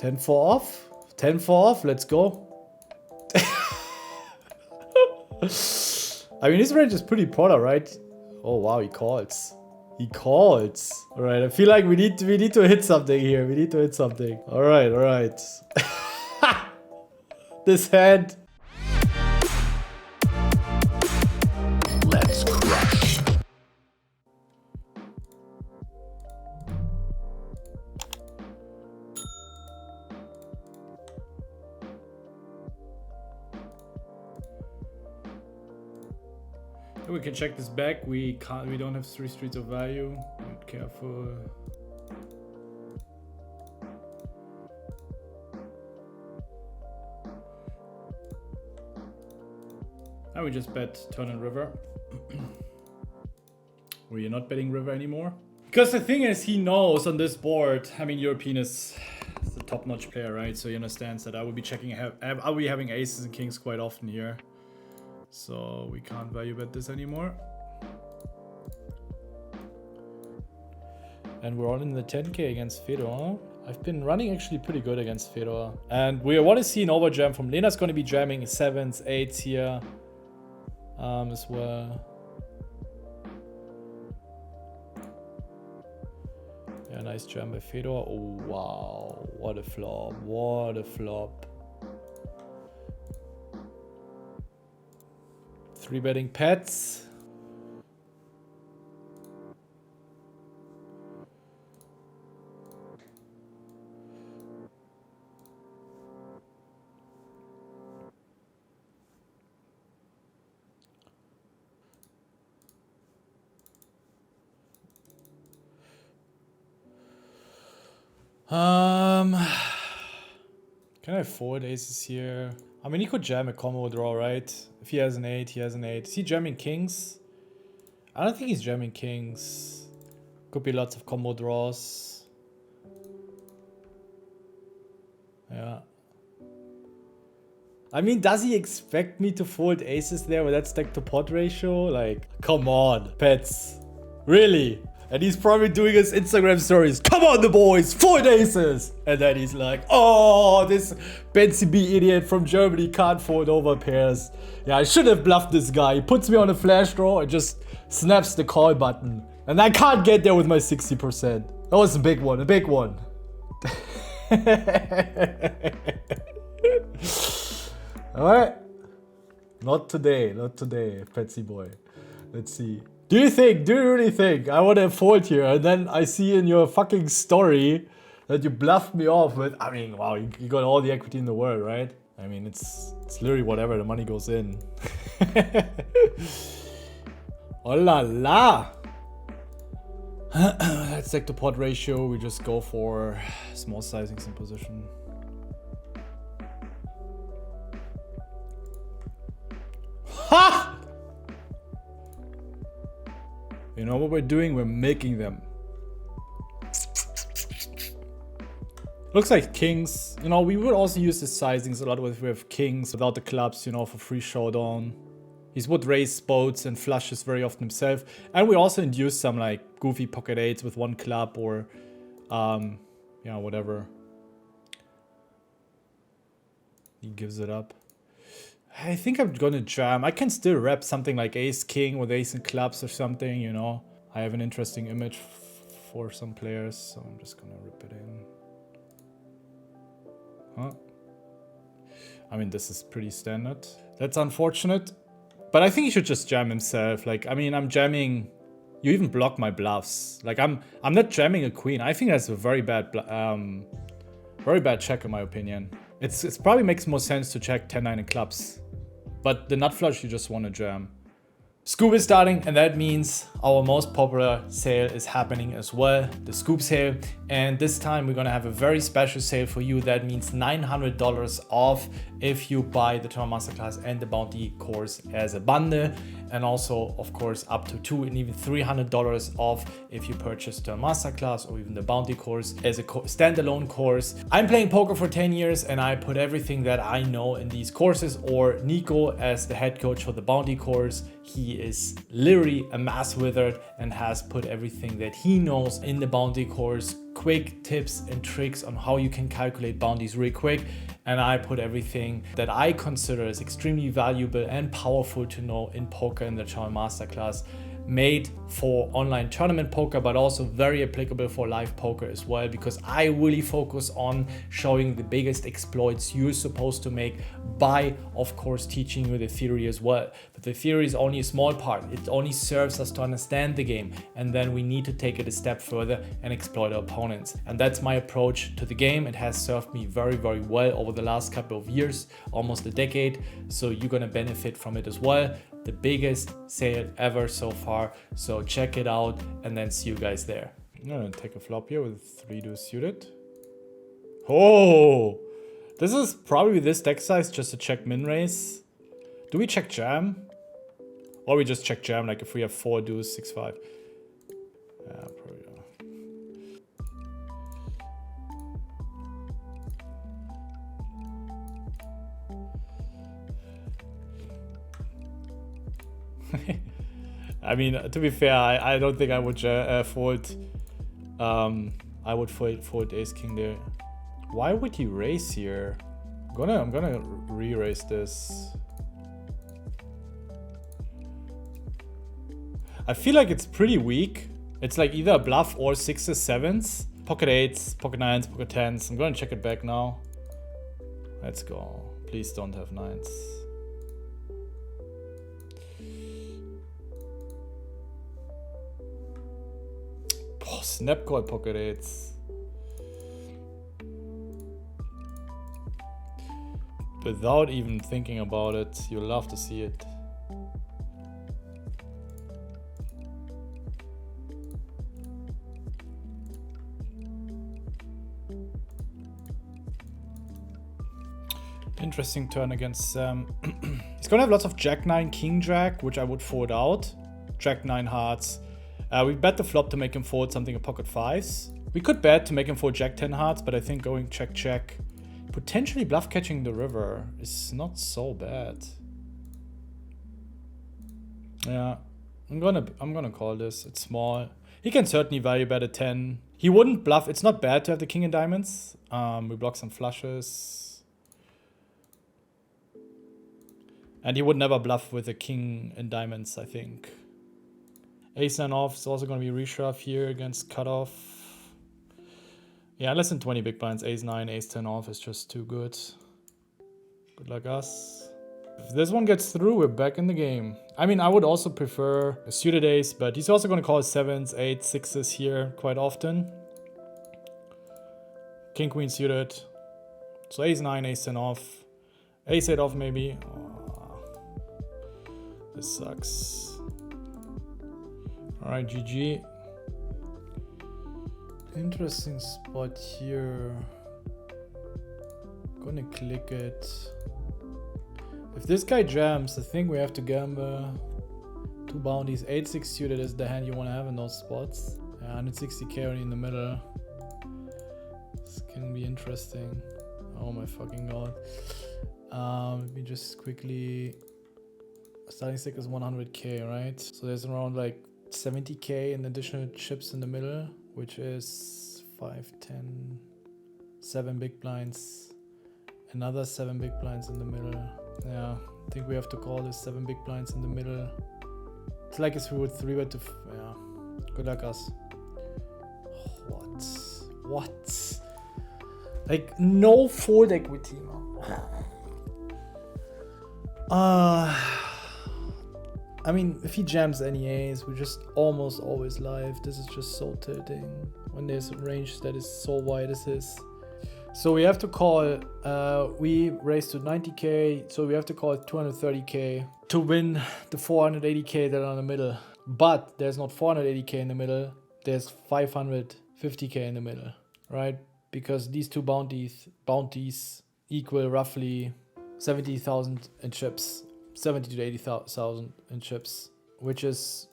10-4 off. 10-4 off. Let's go. I mean, his range is pretty polar, right? Oh, wow. He calls. He calls. All right. I feel like we need to hit something here. We need to hit something. All right. All right. This hand. Let's crush. We can check this back. We don't have 3 streets of value. Be careful. And we just bet turn and river. We're not betting river anymore. Because the thing is, he knows on this board, I mean, European is the top-notch player, right? So he understands that I will be checking, I'll be having aces and kings quite often here. So we can't value bet this anymore. And we're on in the 10k against Fedor. I've been running actually pretty good against Fedor. And we want to see an overjam from Lena's going to be jamming 7s, 8s here as well. Yeah, nice jam by Fedor. Oh, wow. What a flop. What a flop. 3-betting pets. Can I fold aces here? I mean, he could jam a combo draw, right? If he has an 8, he has an 8. Is he jamming kings? I don't think he's jamming kings. Could be lots of combo draws. Yeah. I mean, does he expect me to fold aces there with that stack to pot ratio? Like, come on, pets. Really? And he's probably doing his Instagram stories. Come on, the boys, fold aces. And then he's like, oh, this Bencb idiot from Germany can't fold over pairs. Yeah, I should have bluffed this guy. He puts me on a flash draw and just snaps the call button. And I can't get there with my 60%. That was a big one, a big one. All right. Not today, Petsy boy. Let's see. Do you really think I want to fold here? And then I see in your fucking story that you bluffed me off with, I mean, wow, you got all the equity in the world, right? I mean, it's literally whatever, the money goes in. Oh la la. Let's take the pot ratio. We just go for small sizings in position. Ha! You know what we're doing? We're making them. Looks like kings. You know, we would also use the sizings a lot with kings without the clubs, you know, for free showdown. He would raise boats and flushes very often himself. And we also induce some like goofy pocket eights with 1 club or, yeah, whatever. He gives it up. I think I'm gonna jam. I can still rep something like ace king with ace and clubs or something, you know. I have an interesting image for some players, so I'm just gonna rip it in. Huh? I mean, this is pretty standard. That's unfortunate. But I think he should just jam himself. Like, I mean, I'm jamming. You even block my bluffs. Like, I'm not jamming a queen. I think that's a very bad check in my opinion. It's probably makes more sense to check 10-9 in clubs. But the nut flush, you just want to jam. Scoop is starting, and that means our most popular sale is happening as well, the Scoop sale. And this time we're gonna have a very special sale for you. That means $900 off if you buy the Tournament Masterclass and the Bounty course as a bundle. And also, of course, up to $200 and even $300 off if you purchase the Masterclass or even the Bounty course as a standalone course. I'm playing poker for 10 years and I put everything that I know in these courses, or Nico as the head coach for the Bounty course. He is literally a mass wizard and has put everything that he knows in the Bounty course. quick tips and tricks on how you can calculate bounties really quick. And I put everything that I consider as extremely valuable and powerful to know in poker in the channel Masterclass, made for online tournament poker, but also very applicable for live poker as well, because I really focus on showing the biggest exploits you're supposed to make by, of course, teaching you the theory as well. But the theory is only a small part. It only serves us to understand the game, and then we need to take it a step further and exploit our opponents. And that's my approach to the game. It has served me very, very well over the last couple of years, almost a decade. So you're gonna benefit from it as well. The biggest sale ever so far. So check it out and then see you guys there. I'm gonna take a flop here with 3 deuce suited. Oh, this is probably this deck size just a check min raise. Do we check jam? Or we just check jam like if we have 4 deuce 6-5? Yeah, probably not. I mean, to be fair, I don't think I would fold. I would fold ace king there. Why would he raise here? I'm gonna re-raise this. I feel like it's pretty weak. It's like either a bluff or 6s, 7s, pocket 8s, pocket 9s, pocket 10s. I'm gonna check it back now. Let's go. Please don't have 9s. Snap call pocket 8s. Without even thinking about it, you'll love to see it. Interesting turn against Sam. He's gonna have lots of jack 9, king jack, which I would fold out. Jack 9 hearts. We bet the flop to make him fold something in pocket 5s. We could bet to make him fold jack 10 hearts, but I think going check check, potentially bluff catching the river is not so bad. Yeah, I'm gonna call this. It's small. He can certainly value bet a 10. He wouldn't bluff. It's not bad to have the king in diamonds. We block some flushes. And he would never bluff with a king in diamonds, I think. Ace 9 off is also going to be reshove here against cutoff. Yeah, less than 20 big blinds. Ace 9, Ace 10 off is just too good. Good luck us. If this one gets through, we're back in the game. I mean, I would also prefer a suited ace, but he's also going to call 7s, 8s, 6s here quite often. King, queen suited. So Ace 9, Ace 10 off. Ace 8 off maybe. Oh, this sucks. Alright, GG. Interesting spot here. Gonna click it. If this guy jams, I think we have to gamble 2 bounties. 8-6 suited is the hand you want to have in those spots. Yeah, 160k only in the middle. This can be interesting. Oh my fucking god. Let me just quickly... Starting stake is 100k, right? So there's around like 70k in additional chips in the middle, which is 5, 10, 7 big blinds, another 7 big blinds in the middle. Yeah, I think we have to call this 7 big blinds in the middle. It's like if we would 3-bet to, yeah, good luck us. What? Like no fold equity, man. I mean, if he jams any A's, we're just almost always live. This is just so tilting when there's a range that is so wide as this. So we have to call, we raised to 90k, so we have to call 230k to win the 480k that are in the middle. But there's not 480k in the middle, there's 550k in the middle, right? Because these two bounties equal roughly 70,000 in chips. 70 to 80,000 in chips, which is,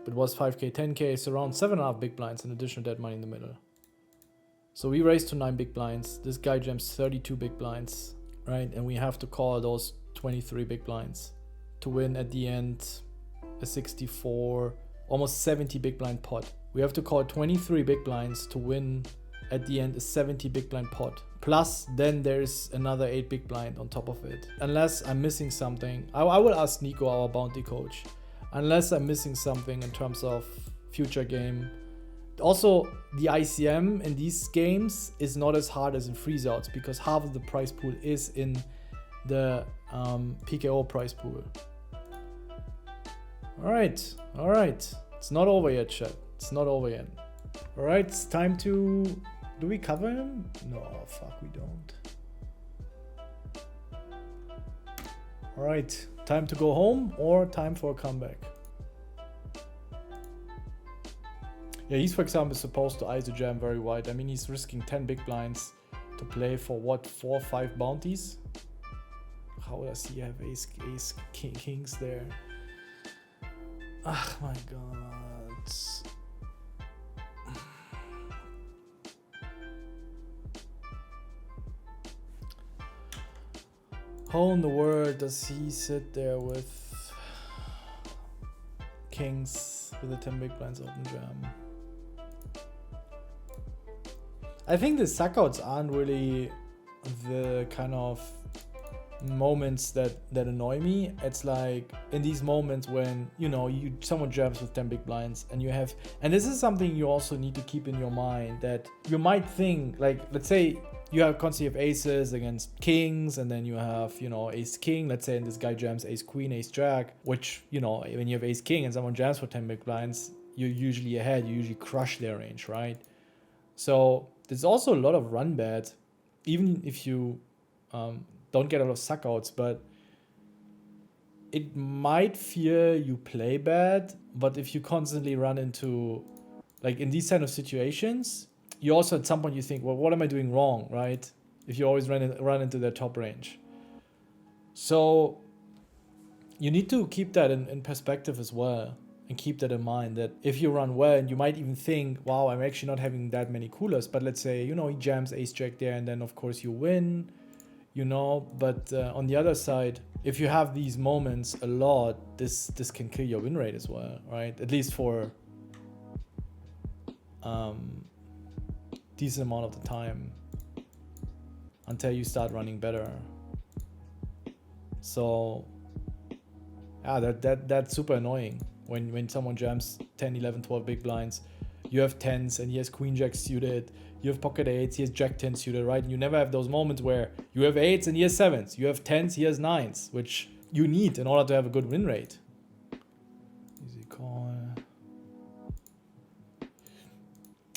it was 5k, 10k, so around 7.5 big blinds in addition to that money in the middle. So we raised to 9 big blinds. This guy jams 32 big blinds, right? And we have to call those 23 big blinds to win at the end a 64, almost 70 big blind pot. We have to call 23 big blinds to win at the end a 70 big blind pot. Plus then there's another 8 big blind on top of it. Unless I'm missing something. I will ask Nico, our bounty coach. Unless I'm missing something in terms of future game. Also, the ICM in these games is not as hard as in freeze outs because half of the prize pool is in the PKO prize pool. Alright. It's not over yet, chat. It's not over yet. Alright, it's time to... Do we cover him? No, fuck, we don't. Alright, time to go home or time for a comeback? Yeah, he's, for example, supposed to ISO jam very wide. I mean, he's risking 10 big blinds to play for what, 4 or 5 bounties? How does he have ace kings there? Ah, my god. How in the world does he sit there with kings with the 10 big blinds open jam? I think the suckouts aren't really the kind of moments that annoy me. It's like in these moments when, you know, someone jams with 10 big blinds and you have, and this is something you also need to keep in your mind, that you might think, like, let's say you have constantly have aces against kings, and then you have, you know, ace king, let's say, and this guy jams ace queen, ace jack, which, you know, when you have ace king and someone jams for 10 big blinds, you're usually ahead, you usually crush their range, right? So there's also a lot of run bad, even if you don't get a lot of suckouts, but it might fear you play bad. But if you constantly run into, like in these kind of situations, you also at some point you think, well, what am I doing wrong, right? If you always run into their top range. So you need to keep that in perspective as well, and keep that in mind, that if you run well, and you might even think, wow, I'm actually not having that many coolers, but let's say, you know, he jams ace jack there, and then of course you win, you know. But on the other side, if you have these moments a lot, this can kill your win rate as well, right? At least for decent amount of the time until you start running better. So yeah, that's super annoying when someone jams 10, 11, 12 big blinds. You have 10s and he has queen jack suited, you have pocket 8s, he has jack 10 suited, right? And you never have those moments where you have 8s and he has 7s, you have 10s, he has 9s, which you need in order to have a good win rate. Easy call.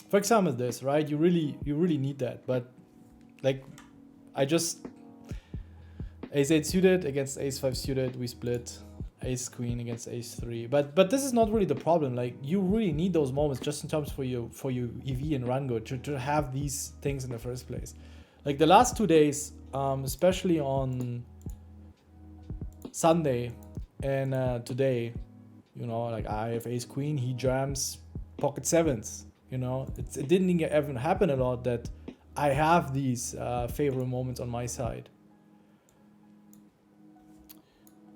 For example, this, right? You really need that. But like, I just ace 8 suited against ace 5 suited, we split. Ace queen against ace 3. But this is not really the problem. Like, you really need those moments just in terms for you EV and run good to have these things in the first place. Like the last 2 days, especially on Sunday and today, you know, like I have ace queen, he jams pocket 7s. You know, it didn't even happen a lot that I have these favorable moments on my side.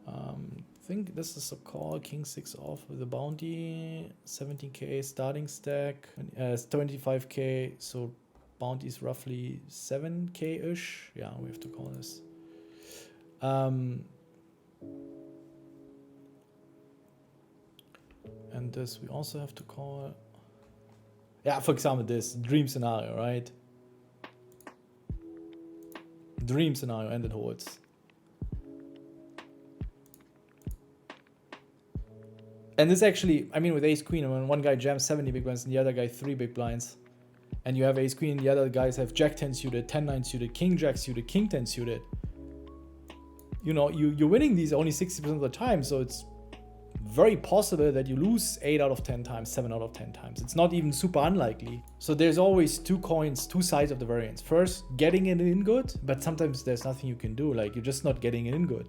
I think this is a call, king 6 off with a bounty, 17k starting stack, 25k, so bounty is roughly 7k-ish. Yeah, we have to call this. And this we also have to call. Yeah, for example, this dream scenario, right? Dream scenario, and it holds. And this actually, I mean, with ace queen, when one guy jams 70 big blinds and the other guy 3 big blinds, and you have ace queen and the other guys have jack 10 suited, 10 9 suited, king jack suited, king 10 suited, you know, you're winning these only 60% of the time, so it's very possible that you lose 8 out of 10 times, 7 out of 10 times. It's not even super unlikely. So there's always two sides of the variance. First, getting it in good, but sometimes there's nothing you can do. Like, you're just not getting it in good.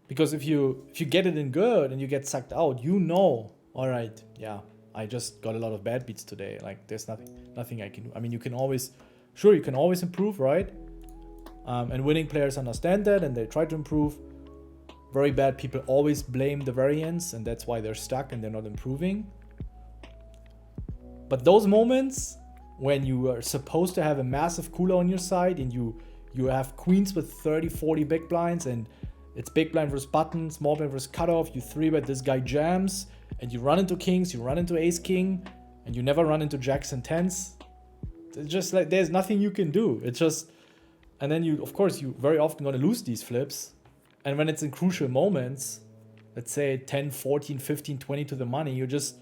Because if you get it in good and you get sucked out, you know, all right, yeah, I just got a lot of bad beats today. Like, there's nothing I can do. I mean, you can always improve, right? And winning players understand that and they try to improve. Very bad people always blame the variance, and that's why they're stuck and they're not improving. But those moments when you are supposed to have a massive cooler on your side and you have queens with 30, 40 big blinds and it's big blind versus button, small blind versus cutoff, you 3-bet, this guy jams, and you run into kings, you run into ace king, and you never run into jacks and tens. It's just like there's nothing you can do. It's just, and then you, of course, you very often gonna lose these flips. And when it's in crucial moments, let's say 10, 14, 15, 20 to the money, you just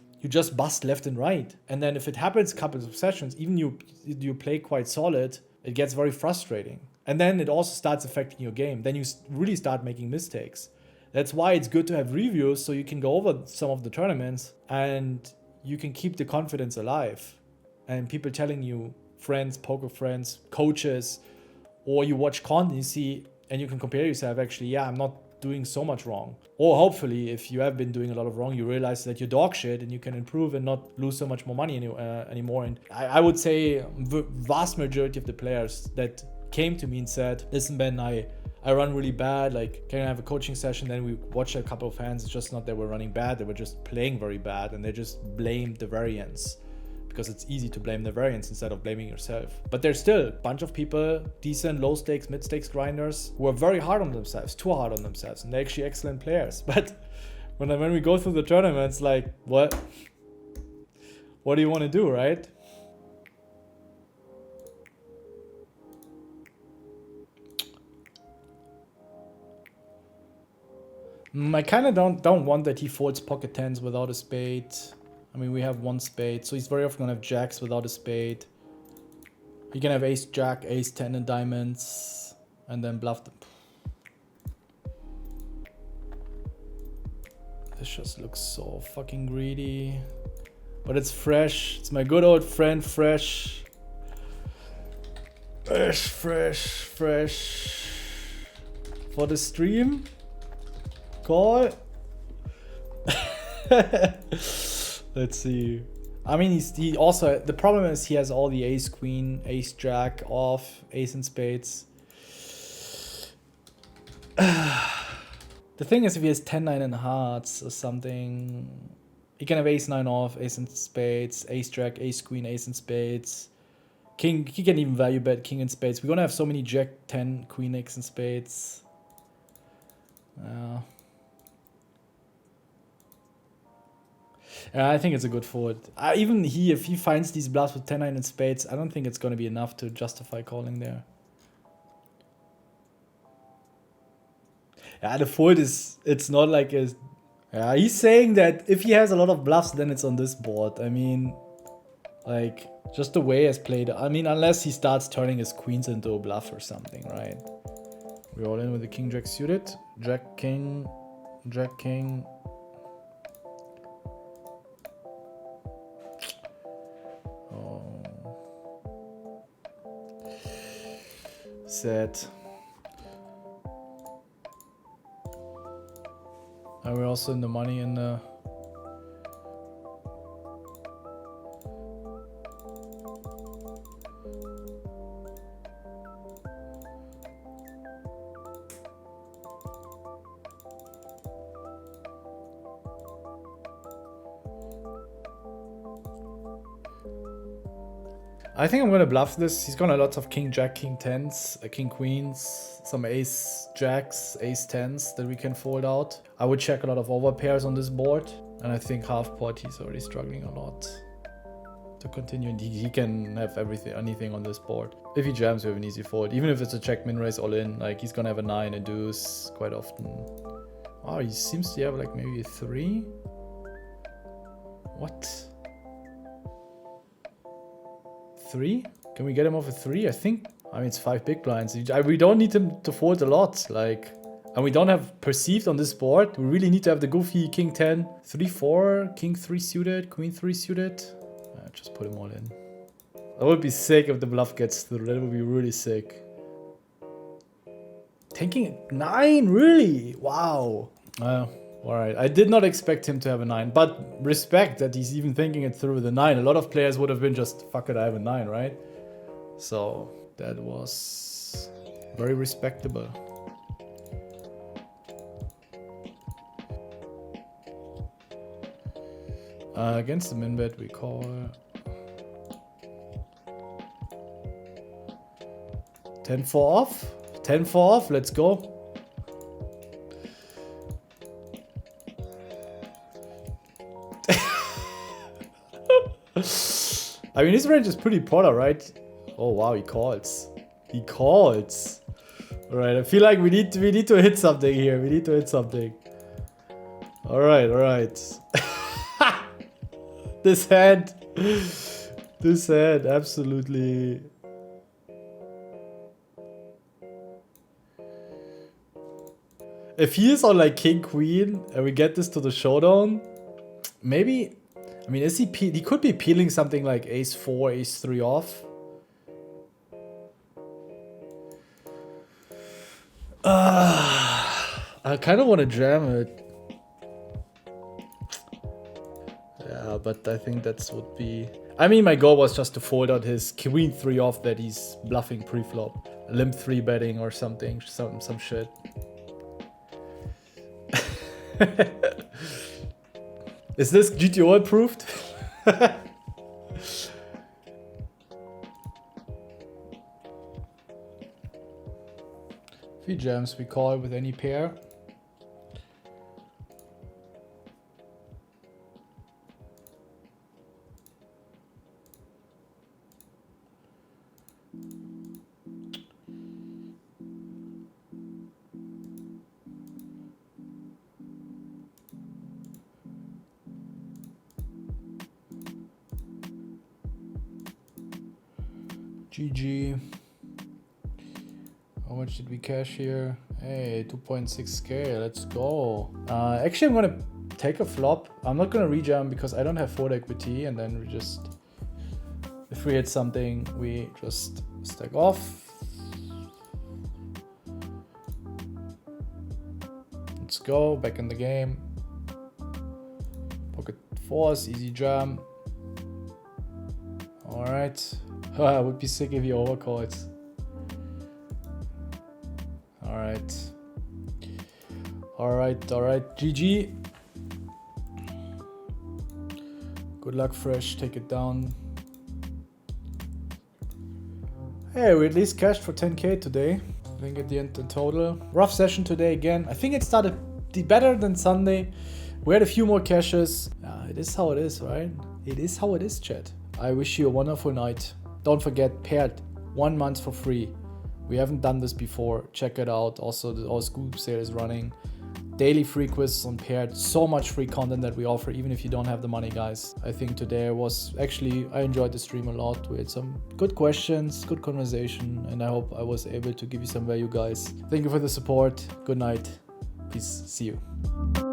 bust left and right. And then if it happens a couple of sessions, even you play quite solid, it gets very frustrating. And then it also starts affecting your game. Then you really start making mistakes. That's why it's good to have reviews so you can go over some of the tournaments and you can keep the confidence alive. And people telling you, friends, poker friends, coaches, or you watch content, you see, and you can compare yourself, actually, yeah, I'm not doing so much wrong. Or hopefully, if you have been doing a lot of wrong, you realize that you're dog shit and you can improve and not lose so much more money anymore. And I would say the vast majority of the players that came to me and said, listen, Ben, I run really bad, like, can I have a coaching session? Then we watched a couple of hands. It's just not that we're running bad, they were just playing very bad and they just blamed the variance. Because it's easy to blame the variance instead of blaming yourself. But there's still a bunch of people, decent, low stakes, mid stakes grinders, who are very hard on themselves, too hard on themselves, and they're actually excellent players. But when we go through the tournaments, like, what do you want to do, right? I kind of don't want that he folds pocket tens without a spade. I mean, we have one spade, so he's very often gonna have jacks without a spade. He can have ace jack, ace 10 and diamonds, and then bluff them. This just looks so fucking greedy. But it's fresh. It's my good old friend, fresh. Fresh. For the stream. Call. Let's see. I mean, he also, the problem is he has all the ace queen, ace jack off, ace and spades. The thing is, if he has 10-9 and hearts or something, he can have ace 9 off, ace and spades, ace jack, ace queen, ace and spades. King, he can even value bet king and spades. We're gonna have so many jack 10, queen, x and spades. I think it's a good fold. Even if he finds these bluffs with 10-9 and spades, I don't think it's going to be enough to justify calling there. Yeah, the fold is, it's not like a... Yeah, he's saying that if he has a lot of bluffs, then it's on this board. I mean, like, just the way it's played. I mean, unless he starts turning his queens into a bluff or something, right? We're all in with the king, jack suited. Jack, king, jack, king. Set. And we're also in the money in the... I think I'm gonna bluff this. He's got lots of king jack, king tens, king queens, some ace jacks, ace tens that we can fold out. I would check a lot of over pairs on this board, and I think half pot he's already struggling a lot to continue. And he can have anything on this board. If he jams, we have an easy fold. Even if it's a check min raise all in, like he's gonna have a 9, a deuce quite often. Wow, he seems to have like maybe a 3. What? 3? Can we get him off a 3? I think, I mean, it's 5 big blinds. We don't need him to fold a lot, like, and we don't have perceived on this board. We really need to have the goofy king 10, 3, 4, king 3 suited, queen 3 suited. Just put him all in. That would be sick if the bluff gets through. That would be really sick. Taking 9, really? Wow. Alright, I did not expect him to have a 9, but respect that he's even thinking it through with a 9. A lot of players would have been just, fuck it, I have a 9, right? So, that was Very respectable. Against the min bet we call 10-4 off. 10-4 off, let's go. I mean, his range is pretty polar, right? Oh wow, he calls. He calls. All right, I feel like we need to hit something here. We need to hit something. All right. This hand, absolutely. If he is on like king queen and we get this to the showdown, maybe. I mean, is he could be peeling something like ace 4, ace 3 off. I kind of want to jam it. Yeah, but I think that's would be. I mean, my goal was just to fold out his queen 3 off that he's bluffing pre-flop, limp 3 betting or something, some shit. Is this GTO approved? If he jams, we call with any pair. GG. How much did we cash here? Hey, 2.6k. Let's go. Actually, I'm gonna take a flop. I'm not gonna rejam because I don't have fold equity, and then we just, if we hit something, we just stack off. Let's go back in the game. Pocket fours, easy jam. All right. I would be sick if he overcalls. Alright. GG. Good luck, Fresh. Take it down. Hey, we at least cashed for 10k today. I think at the end in total. Rough session today again. I think it started better than Sunday. We had a few more cashes. It is how it is, right? It is how it is, chat. I wish you a wonderful night. Don't forget, paired 1 month for free. We haven't done this before. Check it out. Also, our scoop sale is running. Daily free quizzes on paired. So much free content that we offer, even if you don't have the money, guys. I think today was actually, I enjoyed the stream a lot. We had some good questions, good conversation, and I hope I was able to give you some value, guys. Thank you for the support. Good night. Peace. See you.